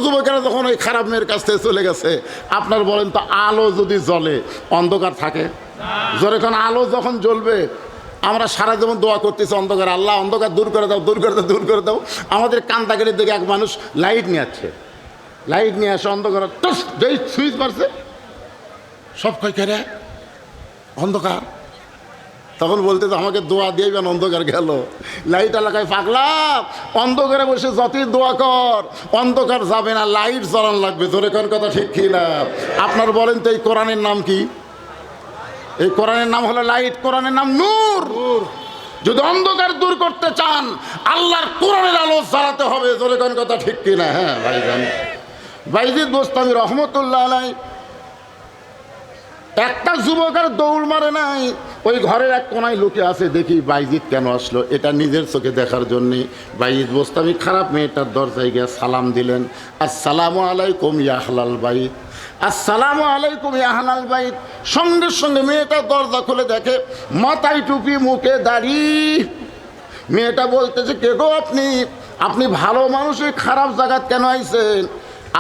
যুবকেরা যখন ওই খারাপ মেয়ের কাছ থেকে চলে গেছে, আপনার বলেন তো আলো যদি জ্বলে অন্ধকার থাকে? যখন আলো যখন জ্বলবে, আমরা সারা জীবন দোয়া করতেছি অন্ধকার, আল্লাহ অন্ধকার দূর করে দাও, দূর করে দাও, দূর করে দাও। আমাদের কান্দাগাড়ির দিকে এক মানুষ লাইট নিয়ে আসছে, লাইট নিয়ে আসে, অন্ধকার টস যেই সুইচ মারছে সব কই করে অন্ধকার। তখন বলতে তো আমাকে দোয়া দিয়েবেন, অন্ধকার গেল। লাইট এলাকায় পাগলা, অন্ধকারে বসে যতই দোয়া কর অন্ধকার যাবে না, লাইট জ্বালান লাগবে। জোরে কোন কথা ঠিক কি না? আপনার বলেন তো এই কোরআনের নাম কি? এই কোরআনের নাম হলো লাইট, কোরআনের নাম নূর। যদি অন্ধকার দূর করতে চান আল্লাহর কোরআনের আলো জ্বালাতে হবে। জোরে কোন কথা ঠিক কি না? হ্যাঁ ভাইজান, বাইজিদ বোস্তামি রহমতুল্লাহ আলাইহি একটা যুবকের দৌড় মারে নাই, ওই ঘরের এক কোনায় লুকে আছে, দেখি বাইজিদ কেন আসলো এটা নিজের চোখে দেখার জন্যে বাইজিদ বোস্তামি খারাপ মেয়েটার দরজায় গিয়ে সালাম দিলেন, আসসালামু আলাইকুম ইয়া আহলাল বাইত, আসসালামু আলাইকুম ইয়া আহলাল বাইত। সঙ্গে সঙ্গে মেয়েটা দরজা খুলে দেখে মাথায় টুপি, মুখে দাড়ি। মেয়েটা বলতেছে, কে গো আপনি? আপনি ভালো মানুষই খারাপ জায়গায় কেন আইছেন?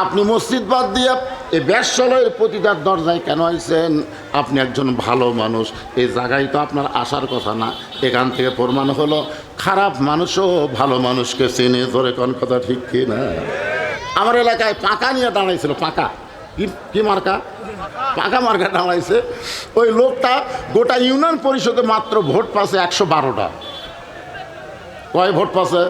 আপনি মসজিদ বাদ দিয়ে এই ব্যবসালয়ের প্রতিটার দরজায় কেন আইছেন? আপনি একজন ভালো মানুষ, এই জায়গায় তো আপনার আসার কথা না। এখান থেকে প্রমাণ হলো খারাপ মানুষও ভালো মানুষকে চেনে। ধরে কোন কথা ঠিক কি না? আমার এলাকায় পাকা নিয়ে দাঁড়াইছিল, পাকা কি মার্কা? পাকা মার্কা দাঁড়াইছে। ওই লোকটা গোটা ইউনিয়ন পরিষদে মাত্র ভোট পাচ্ছে 112টা। কয় ভোট পাচ্ছে?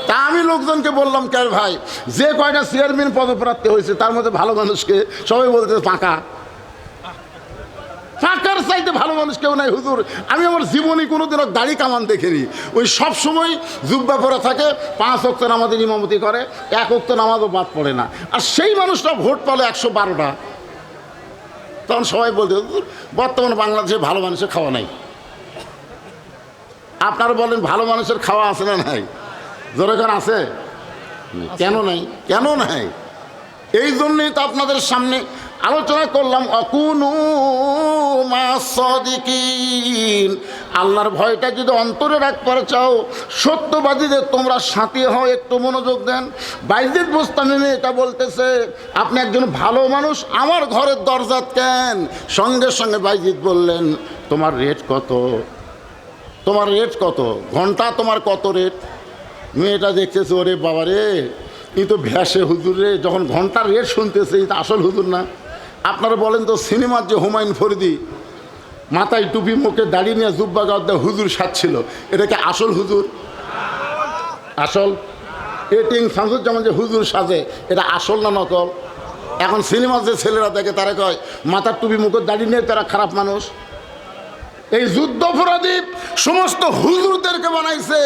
তা আমি লোকজনকে বললাম, কে ভাই যে কয়টা চেয়ারম্যান পদপ্রার্থী হয়েছে তার মধ্যে ভালো মানুষকে? সবাই বলতে পাকা। পাকার চাইতে ভালো মানুষ কেউ নাই হুজুর। আমি আমার জীবনে কোনোদিনও দাড়ি কামান দেখিনি। ওই সব সময় জুব্বা পরা থাকে, 5 ওয়াক্ত নামাজের ইমামতি করে, 1 ওয়াক্ত নামাজও বাদ পড়ে না। আর সেই মানুষটা ভোট পেলে 112টা। তখন সবাই বলতে, বর্তমানে বাংলাদেশে ভালো মানুষের খাওয়া নাই। আপনারা বলেন ভালো মানুষের খাওয়া আছে না নাই? যেরকম আছে, কেন নাই? কেন নাই? এই জন্যই তো আপনাদের সামনে আলোচনা করলাম, অকুনু মাস সাদিকিন। আল্লাহর ভয়টা যদি অন্তরে রাখতে চাও, সত্যবাদীদের তোমরা সাথী হও। একটু মনোযোগ দেন। বাইজিদ বোস্তামি এটা বলতেছে, আপনি একজন ভালো মানুষ, আমার ঘরের দরজাত কেন? সঙ্গে সঙ্গে বাইজিদ বললেন, তোমার রেট কত? তোমার রেট কত? ঘন্টা তোমার কত রেট? মেয়েটা দেখতেছে, ওরে বাবা রে, এই তো ভ্যাসে হুজুর রে। যখন ঘন্টার রেট শুনতেছে, এই তো আসল হুজুর না। আপনারা বলেন তো, সিনেমার যে হুমায়ুন ফরিদি মাথায় টুপি, মুখে দাড়ি নিয়ে জুব্বা গাদ্দা হুজুর সাজছিল, এটা কি আসল হুজুর? আসল এটিং শামসুজ্জামান যে হুজুর সাজে, এটা আসল না নকল? এখন সিনেমার যে ছেলেরা দেখে তারা কয় মাথার টুপি, মুখের দাড়ি নিয়ে তারা খারাপ মানুষ। এই যুদ্ধাপরাধী সমস্ত হুজুরদেরকে বানাইছে,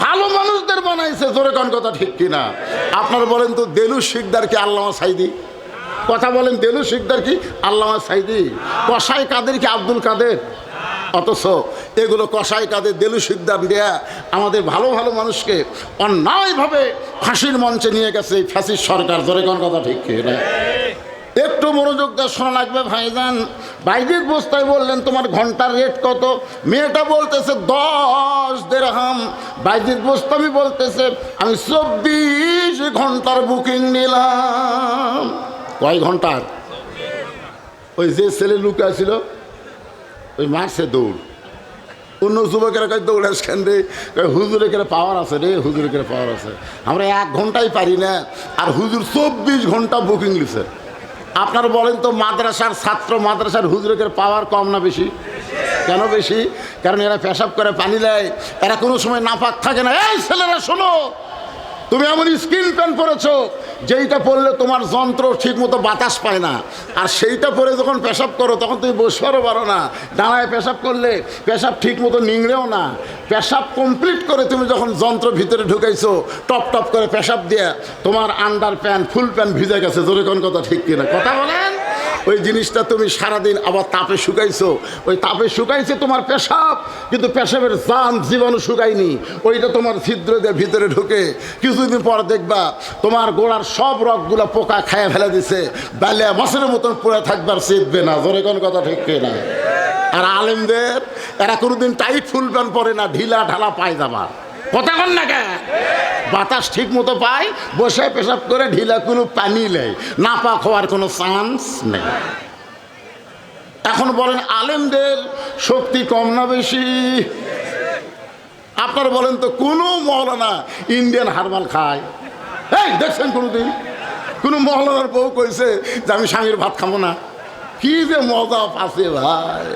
ভালো মানুষদের বানাইছে। জোরে কোন কথা ঠিক কিনা? আপনারা বলেন তো, দেলু শিকদার কি আল্লামা সাইদি? কথা বলেন, দেলু শিকদার কি আল্লামা সাইদি? কসাই কাদের কি আব্দুল কাদের? অথচ এগুলো কসাই কাদের, দেলু শিকদার দেয়া আমাদের ভালো ভালো মানুষকে অন্যায়ভাবে ফাঁসির মঞ্চে নিয়ে গেছে এই ফ্যাসিস্ট সরকার। জোরে কোন কথা ঠিক কিনা? একটু মনোযোগ দিয়ে শোনা লাগবে ভাইজান। বাইজিদ বোস্তামি বললেন, তোমার ঘন্টার রেট কত? মেয়েটা বলতেছে 10 দিরহাম। বাইজিদ বোস্তামি বলতেছে, আমি 24 ঘন্টার বুকিং নিলাম। কয় ঘন্টার? ওই যে ছেলে লুকা ছিল, ওই মারছে দৌড়। অন্য যুবকেরা কয় দৌড়াস কেন রে? হুজুরের কেন পাওয়ার আছে রে, হুজুরের কেন পাওয়ার আছে। আমরা 1 ঘন্টাই পারি না, আর হুজুর 24 ঘন্টা বুকিং নিছে। আপনারা বলেন তো, মাদ্রাসার ছাত্র, মাদ্রাসার হুজুরের পাওয়ার কম না বেশি? কেন বেশি? কারণ এরা পেশাব করে পানি নেয়, এরা কোনো সময় নাপাক থাকে না। এই ছেলেরা শোনো, তুমি এমন স্কিন প্যান্ট পরেছো যেইটা পরলে তোমার যন্ত্র ঠিক মতো বাতাস পায় না, আর সেইটা পরে যখন পেশাব করো তখন তুমি বসবারও পারো না। দাঁড়ায় পেশাব করলে পেশাব ঠিক মতো নিংড়েও না। পেশাব কমপ্লিট করে তুমি যখন যন্ত্র ভিতরে ঢুকাইছো, টপ টপ করে পেশাব দিয়ে তোমার আন্ডার প্যান্ট, ফুল প্যান্ট ভিজে গেছে। জোরে কোন কথা ঠিক কিনা? কথা বলেন। ওই জিনিসটা তুমি সারাদিন আবার তাপে শুকাইছো, ওই তাপে শুকাইছে তোমার পেশাব, কিন্তু পেশাবের জীবাণু শুকায়নি। ওইটা তোমার ছিদ্র দিয়ে ভিতরে ঢুকে কিছুদিন পর দেখবা তোমার গোড়ার সব রগগুলো পোকা খায় ফেলে দিছে, বালিয়া মাছের মতন পড়ে থাকবার চিতবে না। জোরে কোন কথা ঠিক কিনা? আর আলেমদের, এরা কোনোদিন টাইট ফুল প্যান্ট পরে না, ঢিলা ঢালা পায়জামা। কথা কন না কে? বাতাস ঠিক মতো পায়, বসে পেশাব করে ঢিলা কোনো পানি নেই, না পাক হওয়ার কোনো চান্স নেই। এখন বলেন আলেমদের শক্তি কম না বেশি? আপনারা বলেন তো কোনো মৌলানা ইন্ডিয়ান হারবাল খায়? এই দেখছেন কোনোদিন কোনো মৌলানার বউ কইছে যে আমি স্বামীর ভাত খাবো না? কি যে মজা পাচ্ছে ভাই।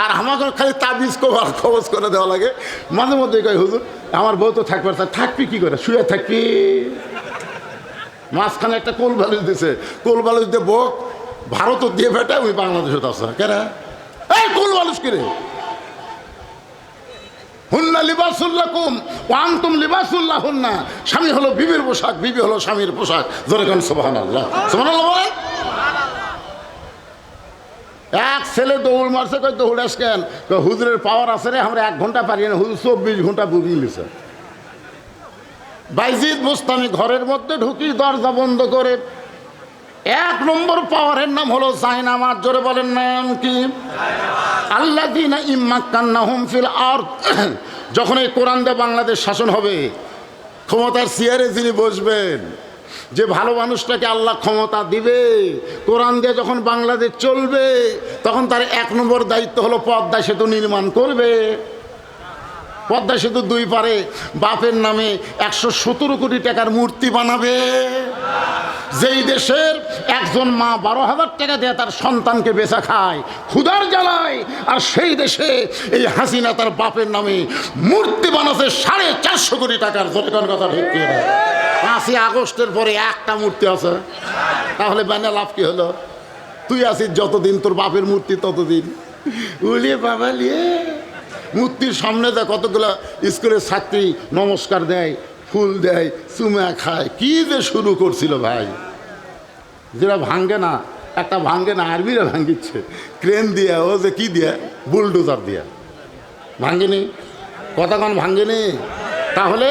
আর আমাকে খালি তাবিজ কবার খবজ করে দেওয়া লাগে। মাঝে মধ্যে কয় হুজুর আমার বউ তো থাকবে, থাকবি কি করে, শুয়ে থাকবি? মাঝখানে একটা কোল বালিশ দিছে, কোল বালিশ দিয়ে বোক ভারত দিয়ে বেটা ওই বাংলাদেশে আছে কেরা? এই কোল বালিশ কিরে? হুন্না লিবাসুল্লাকুম ওয়া আনতুম লিবাসুল্লাহুন্না। স্বামী হলো বিবির পোশাক, বিবি হলো স্বামীর পোশাক। জোরে কোন সুবহানাল্লাহ, সুবহানাল্লাহ বলেন। এক ছেলে দৌড় মারছে, কই দৌড়াস কেন? হুজুরের পাওয়ার আছে রে, আমরা 1 ঘন্টা পারি না, হুজুর 24 ঘন্টা বুঝিয়ে নিছে। বাইজিদ বুস্তামি ঘরের মধ্যে ঢুকি দরজা বন্ধ করে 1 নম্বর পাওয়ারের নাম হলো জায়নামাজ। জোরে বলেন নাম কি? আল্লাযীনা ইম্মাক্কান্নাহুম ফিল আরদ। যখন এই কোরআন দিয়ে বাংলাদেশ শাসন হবে, ক্ষমতার চেয়ারে যিনি বসবেন, যে ভালো মানুষটাকে আল্লাহ ক্ষমতা দিবে, কোরআন দিয়ে যখন বাংলাদেশ চলবে, তখন তার 1 নম্বর দায়িত্ব হলো পদ্মা সেতু নির্মাণ করবে। পদ্মা সেতু 2 পারে বাপের নামে 117 কোটি টাকার মূর্তি বানাবে। যেই দেশের একজন মা 12,000 টাকা দিয়ে তার সন্তানকে বেচা খায় ক্ষুধার জ্বালায়, আর সেই দেশে এই হাসিনা তার বাপের নামে মূর্তি বানাচ্ছে 450 কোটি টাকার। জোরের কথা ঠিক কি? 5ই আগস্টের পরে একটা মূর্তি আছে, তাহলে বানা লাভ কি হলো? তুই আছিস যতদিন, তোর বাপের মূর্তি ততদিন। উলিয়ে বাবা লিয়ে মূর্তির সামনে দেয় কতগুলো স্কুলের ছাত্রী নমস্কার দেয়, ফুল দেয়, চুমা খায়। কি যে শুরু করছিল ভাই, যেটা ভাঙ্গে না, একটা ভাঙ্গে না, আর্মিরা ভাঙ্গিচ্ছে ক্রেন দিয়ে, ও যে কি দিয়ে, বুলডোজার দিয়ে ভাঙ্গেনি। কতক্ষণ ভাঙ্গেনি? তাহলে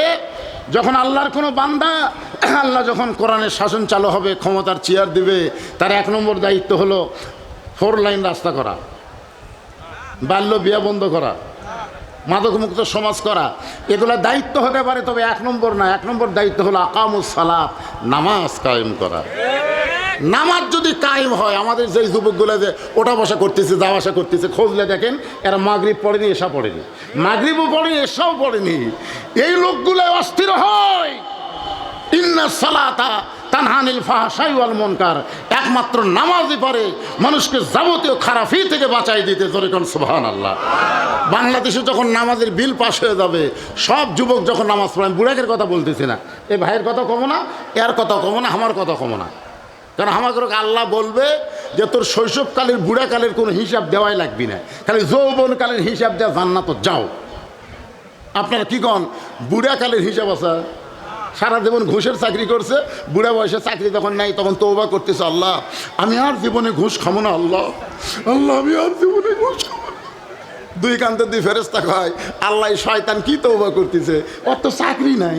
যখন আল্লাহর কোনো বান্দা, আল্লাহ যখন কোরআনের শাসন চালু হবে, ক্ষমতার চেয়ার দিবে, তার 1 নম্বর দায়িত্ব হলো 4 লাইন রাস্তা করা, বাল্য বিয়া বন্ধ করা, মাদকমুক্ত সমাজ করা। এগুলো দায়িত্ব হতে পারে, তবে 1 নম্বর না। 1 নম্বর দায়িত্ব হলো আকামুস সালাত, নামাজ কায়েম করা। নামাজ যদি কায়েম হয়, আমাদের যেই যুবকগুলো যে ওঠা বসা করতেছে, যাওয়া আসা করতেছে, খোঁজলে দেখেন এরা মাগরিব পড়েনি, এশা পড়েনি, মাগরিবও পড়েনি, এশাও পড়েনি। এই লোকগুলো অস্থির হয়। ইন্না সালাতা তানহা আনিল ফাহশাই ওয়াল মুনকার। একমাত্র নামাজই পারে মানুষকে যাবতীয় খারাপি থেকে বাঁচাই দিতে। জোরে কোন সুবহানাল্লাহ। বাংলাদেশে যখন নামাজের বিল পাস হয়ে যাবে, সব যুবক যখন নামাজ পড়ে, আমি বুড়াকের কথা বলতেছি না, এই ভাইয়ের কথা কমো না, এর কথা কমো না, আমার কথা কমো না। কারণ আমাকে আল্লাহ বলবে যে তোর শৈশবকালের বুড়াকালের কোনো হিসাব দেওয়াই লাগবি না, খালি যৌবনকালের হিসাব দেওয়া জান্নাত যাও। আপনারা কি কন? বুড়াকালের হিসাব আছে? সারা জীবন ঘুষের চাকরি করছে, বুড়া বয়সে চাকরি যখন নাই তখন তওবা করতেছে, আল্লাহ আমি আর জীবনে ঘুষ খাবো না, আল্লাহ আল্লাহ আমি আর জীবনে ঘুষ খাবো না। 2 কান্তে 2 ফেরেশতা কয়, আল্লাহ শয়তান কি তওবা করতেছে, ওর তো চাকরি নাই,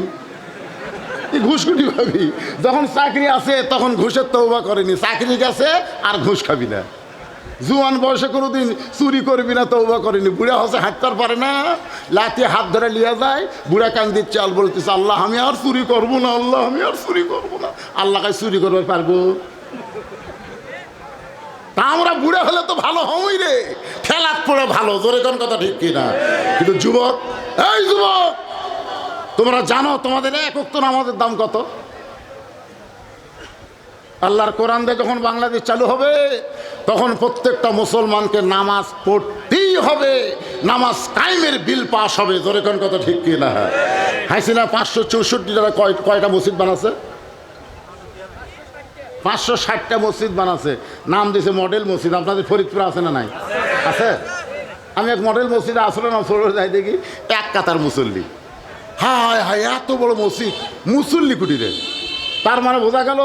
ঘুষ কুটি ভাবি। যখন চাকরি আছে তখন ঘুষের তওবা করেনি, চাকরি গেছে আর ঘুষ খাবি না। জুয়ান বয়সে কোনোদিন চুরি করবি না, তওবা করেনি। বুড়া হচ্ছে হাঁটতে পারে না, লাঠি হাত ধরে লিয়া যায়, বুড়া কান দিচ্ছে, আল বলতেছে, আল্লাহ আমি আর চুরি করবো না, আল্লাহ আমি আর চুরি করবো না। আল্লাহ কাছে চুরি করবে পারবো? তা আমরা বুড়া হলে তো ভালো হই রে, খেলাত পড়ে ভালো। জোরে কোন কথা ঠিক কিনা? কিন্তু যুবক, এই যুবক, তোমরা জানো তোমাদের 1 ওয়াক্ত নামাজের দাম কত? আল্লাহর কোরআন দিয়ে যখন বাংলাদেশ চালু হবে, তখন প্রত্যেকটা মুসলমানকে নামাজ পড়তেই হবে, নামাজ কায়েমের বিল পাস হবে। জোরে কোন কথা ঠিক কি না? হাসিনা 564 টাকা কয়টা মসজিদ বানাচ্ছে? 560টা মসজিদ বানাচ্ছে, নাম দিয়েছে মডেল মসজিদ। আপনাদের ফরিদপুরে আছে না নাই? আছে। আমি এক মডেল মসজিদে আসলে না ছোট যাই দেখি 1 কাতার মুসল্লি। হায় হায়, এত বড় মসজিদ, মুসল্লি কুটিরে। তার মানে বোঝা গেল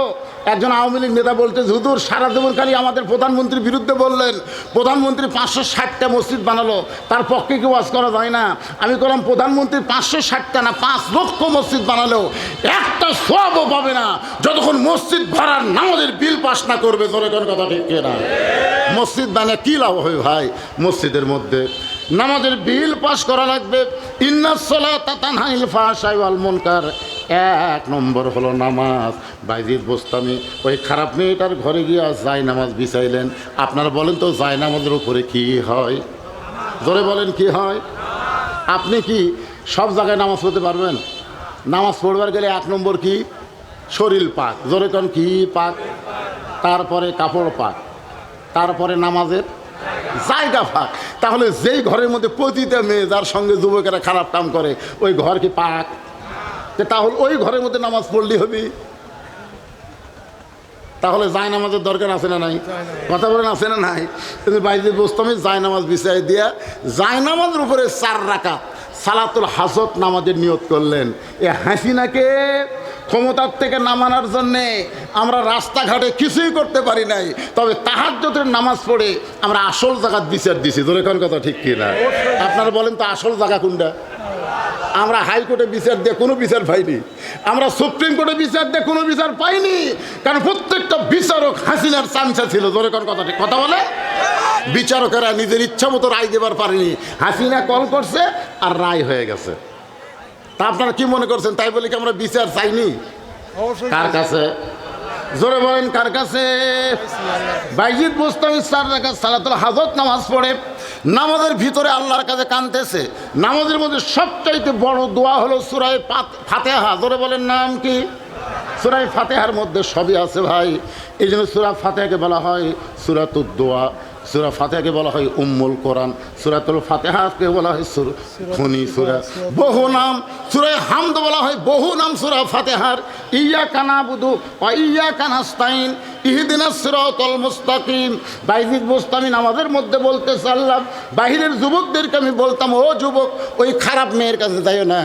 একজন আওয়ামী লীগ নেতা বলতে, হুজুর সারা জীবনকারী আমাদের প্রধানমন্ত্রীর বিরুদ্ধে বললেন, প্রধানমন্ত্রী 560টা মসজিদ বানালো, তার পক্ষে কি ওয়াজ করা যায় না? আমি বললাম প্রধানমন্ত্রী 560টা না 5 লক্ষ মসজিদ বানালেও একটা সওয়াবও পাবে না যতক্ষণ মসজিদ ভাড়ার নামাজের বিল পাস না করবে। জোরে কোন কথা ঠিক না? মসজিদ বানিয়ে কী লাভ হয় ভাই? মসজিদের মধ্যে নামাজের বিল পাস করা লাগবে। ইন্নাস সালাতা তানহা আনিল ফাহশাই ওয়াল মুনকার, 1 নম্বর হলো নামাজ। বাইজিদ বোস্তামি ওই খারাপ মেয়েটার ঘরে গিয়ে জায় নামাজ বিছাইলেন। আপনারা বলেন তো জায় নামাজের উপরে কি হয়? জোরে বলেন কি হয়? আপনি কি সব জায়গায় নামাজ পড়তে পারবেন? নামাজ পড়বার গেলে 1 নম্বর কি? শরীর পাক। জোরে কোন কি পাক? তারপরে কাপড় পাক, তারপরে নামাজের জায়গা পাক। তাহলে যেই ঘরের মধ্যে প্রতিটা মেয়ে যার সঙ্গে যুবকেরা খারাপ কাম করে ওই ঘর কি পাক? তাহলে ওই ঘরের মধ্যে নামাজ পড়লেই হবে। তাহলে জায় নামাজের দরকার আছে না নাই? কথা বলেন আছে না নাই? কিন্তু বাইজিদ বোস্তামি জায় নামাজ বিছাই দিয়া জায় নামাজের উপরে 4 রাকাত সালাতুল হাজত নামাজের নিয়ত করলেন। এ হাসিনাকে ক্ষমতার থেকে নামানোর জন্যে আমরা রাস্তাঘাটে কিছুই করতে পারি নাই, তবে তাহাজ্জুদের নামাজ পড়ে আমরা আসল জায়গার বিচার দিছি। ধরে কোন কথা ঠিক কি না? আপনারা বলেন তো আসল জায়গা কোনটা? আমরা হাইকোর্টে বিচার দিয়ে কোনো বিচার পাইনি, আমরা সুপ্রিম কোর্টে বিচার দিয়ে কোনো বিচার পাইনি, কারণ প্রত্যেকটা বিচারক হাসিনার চামচা ছিল। ধরে কোন কথা ঠিক কথা বলে? বিচারকেরা নিজের ইচ্ছা মতো রায় দেবার পারেনি, হাসিনা কল করছে আর রায় হয়ে গেছে। তা আপনারা কি মনে করছেন তাই বলে কি আমরা বিচার চাইনি? কার কাছে? জোরে বলেন কার কাছে? বাইজিদ বোস্তামি 4 রাকাত সালাতুল হাজত নামাজ পড়ে নামাজের ভিতরে আল্লাহর কাছে কাঁদতেছে। নামাজের মধ্যে সবচাইতে বড় দোয়া হলো সূরা ফাতিহা। জোরে বলেন নাম কি? সূরা ফাতিহার মধ্যে সবই আছে ভাই। এই জন্য সূরা ফাতিহাকে বলা হয় সূরাতুদ দোয়া, সূরা ফাতিহাকে বলা হয় উম্মুল কোরআন, সূরাতুল ফাতিহাকে বলা হয় খনি সূরা। বহু নাম সূরা হামদ বলা হয়, বহু নাম সূরা ফাতিহার। ইয়্যাকা না'বুদু ওয়া ইয়্যাকা নাস্তাইন ইহদিনাস সিরাতাল মুস্তাকিম। বাইজিদ বোস্তামি নামাজের মধ্যে বলতে চাল্লাম, বাহিরের যুবকদেরকে আমি বলতাম, ও যুবক ওই খারাপ মেয়ের কাছে যাইও না।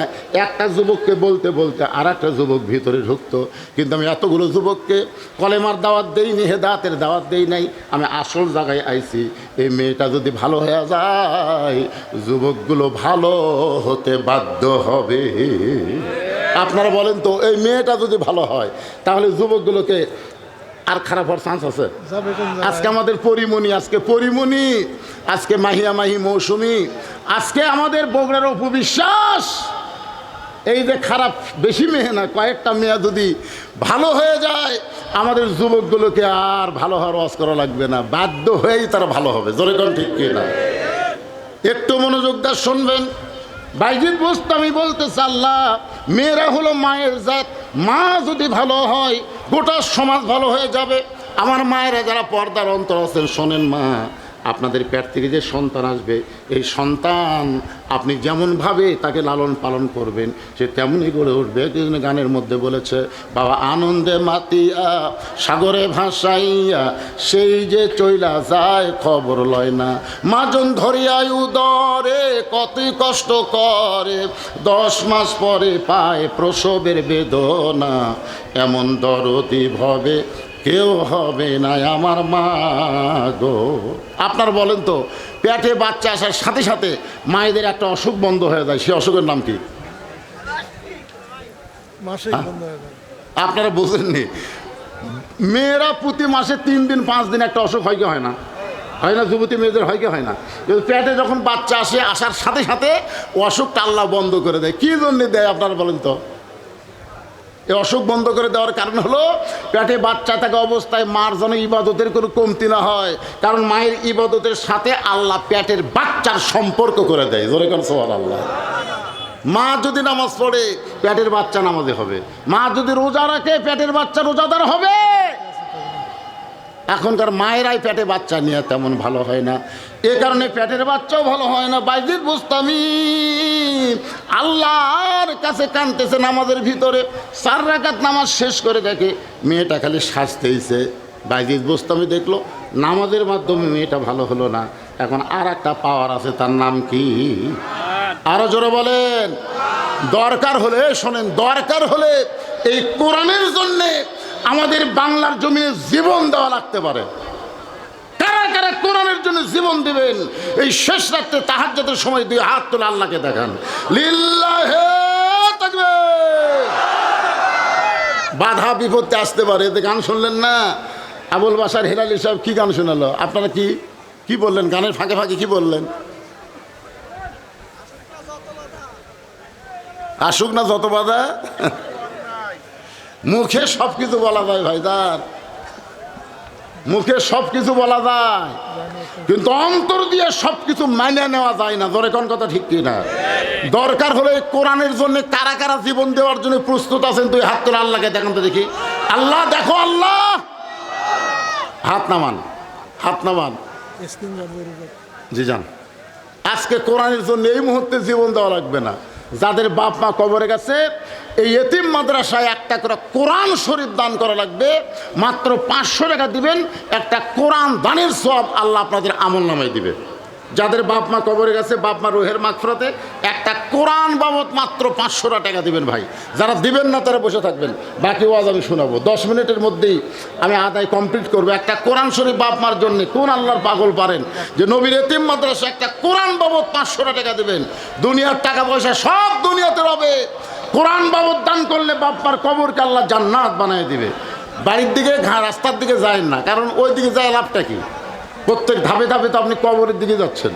একটা যুবককে বলতে বলতে আর একটা যুবক ভিতরে ঢুকতো, কিন্তু আমি এতগুলো যুবককে কলেমার দাওয়াত দেইনি, হেদায়েতের দাওয়াত দেই নাই। আমি আসল জায়গায় আইছি, এই মেয়েটা যদি ভালো হয়ে যায় যুবকগুলো ভালো হতে বাধ্য হবে। আপনারা বলেন তো এই মেয়েটা যদি ভালো হয় তাহলে যুবকগুলোকে আর খারাপ হওয়ার চান্স আছে? আজকে আমাদের পরিমণি, আজকে পরিমণি, আজকে মাহিয়া মাহি মৌসুমি, আজকে আমাদের বগুড়ার উপবিশ্বাস, এই যে খারাপ বেশি মেয়ে না কয়েকটা মেয়ে যদি ভালো হয়ে যায় আমাদের যুবকগুলোকে আর ভালো হওয়ার ওয়াজ করা লাগবে না, বাধ্য হয়েই তারা ভালো হবে। জোরে কোন ঠিক কি না? একটু মনোযোগ দিয়ে শুনবেন। বাইজিদ বোস্তামি বলতে চাল্লা, মেয়েরা হলো মায়ের জাত, মা যদি ভালো হয় গোটা সমাজ ভালো হয়ে যাবে। আমার মায়েরা যারা পর্দার অন্তর আছেন শোনেন, মা আপনাদের পেট থেকে যে সন্তান আসবে এই সন্তান আপনি যেমনভাবে তাকে লালন পালন করবেন সে তেমনই গড়ে উঠবে। এই গানের মধ্যে বলেছে, বাবা আনন্দে মাতিয়া সাগরে ভাসাইয়া সেই যে চইলা যায় খবর লয় না, মাজন ধরিয়াই উদরে কতই কষ্ট করে, 10 মাস পরে পায় প্রসবের বেদনা, এমন দরদি ভবে কেউ হবে না আমার মা গো। আপনার বলেন তো পেটে বাচ্চা আসার সাথে সাথে মায়েদের একটা অসুখ বন্ধ হয়ে যায়, সে অসুখের নাম কি? আপনারা বুঝেননি? মেয়েরা প্রতি মাসে 3 দিন 5 দিন একটা অসুখ হয় কি হয় না? হয় না? যুবতী মেয়েদের হয় কি হয় না? কিন্তু পেটে যখন বাচ্চা আসে আসার সাথে সাথে অসুখটা আল্লাহ বন্ধ করে দেয়। কী জন্য দেয় আপনারা বলেন তো? এই অসুখ বন্ধ করে দেওয়ার কারণ হলো পেটে বাচ্চা থাকা অবস্থায় মার যেন ইবাদতের কোনো কমতি না হয়, কারণ মায়ের ইবাদতের সাথে আল্লাহ পেটের বাচ্চার সম্পর্ক করে দেয়। জোরে কোন সুবহানাল্লাহ। মা যদি নামাজ পড়ে পেটের বাচ্চা নামাজে হবে, মা যদি রোজা রাখে পেটের বাচ্চা রোজাদার হবে। এখনকার মায়েরাই পেটে বাচ্চা নিয়ে তেমন ভালো হয় না, এ কারণে পেটের বাচ্চাও ভালো হয় না। বাইজিদ বোস্তামি আল্লাহর কাছে কাঁদতেছে নামাজের ভিতরে। 4 রাকাত নামাজ শেষ করে দেখে মেয়েটা খালি সাজতেইছে। বাইজিদ বোস্তামি দেখলো নামাজের মাধ্যমে মেয়েটা ভালো হলো না, এখন আর একটা পাওয়ার আছে, তার নাম কি? আরো জোরে বলেন। দরকার হলে শোনেন, দরকার হলে এই কোরআনের জন্যে আমাদের বাংলার জমিনে জীবন দেওয়া লাগতে পারে। কারা কারা কোরআনের জন্য জীবন দিবেন এই শেষ রাত্রে তাহাজ্জুদের সময় 2 হাত তুলে আল্লাহকে দেখান। লিল্লাহে তাকবীর। বাধা বিপত্তি আসতে পারে। এতে গান শুনলেন না? আবুল বাশার হেলালি সাহেব কি গান শোনালো? আপনারা কি কি বললেন? গানের ফাঁকে ফাঁকে কি বললেন? আসুক না যত বাধা, মুখে সব কিছু বলা যায় ভাইদার, মুখে সব কিছু বলা যায়, কিন্তু অন্তর দিয়ে সব কিছু মানিয়ে নেওয়া যায় না। ধরে কোন কথা ঠিক কি না? দরকার হলে কোরআনের জন্য কারা কারা জীবন দেওয়ার জন্য প্রস্তুত আছেন? তুই হাত তোলা, আল্লাহকে দেখান তো দেখি। আল্লাহ দেখো, আল্লাহ হাত নামান, হাত নামান। জি যান। আজকে কোরআনের জন্য এই মুহূর্তে জীবন দেওয়া লাগবে না। যাদের বাপ মা কবরে গেছে, এই এতিম মাদ্রাসায় একটা করে কোরআন শরীফ দান করা লাগবে। মাত্র 500 টাকা দিবেন, একটা কোরআন দানের সওয়াব আল্লাহ আপনাদের আমল নামায় দিবে। যাদের বাপ মা কবরে গেছে, বাপ মা রুহের মাগফিরাতে একটা কোরআন বাবদ মাত্র 500 টাকা দিবেন ভাই। যারা দিবেন না তারা বসে থাকবেন, বাকি ওয়াজ আমি শোনাবো। 10 মিনিটের মধ্যেই আমি আদায় কমপ্লিট করবো। একটা কোরআন শরীফ বাপ মার জন্য কোন আল্লাহর পাগল পারেন যে নবীর এতিম মাদ্রাসা একটা কোরআন বাবদ 500 টাকা দেবেন? দুনিয়ার টাকা পয়সা সব দুনিয়াতে রবে, কোরআন বাবদ দান করলে বাপ মার কবরকে আল্লাহ জান্নাত বানিয়ে দিবে। বাড়ির দিকে রাস্তার দিকে যায় না, কারণ ওই দিকে যায় লাভটা কি? প্রত্যেক ধাপে ধাপে তো আপনি কবরের দিকে যাচ্ছেন।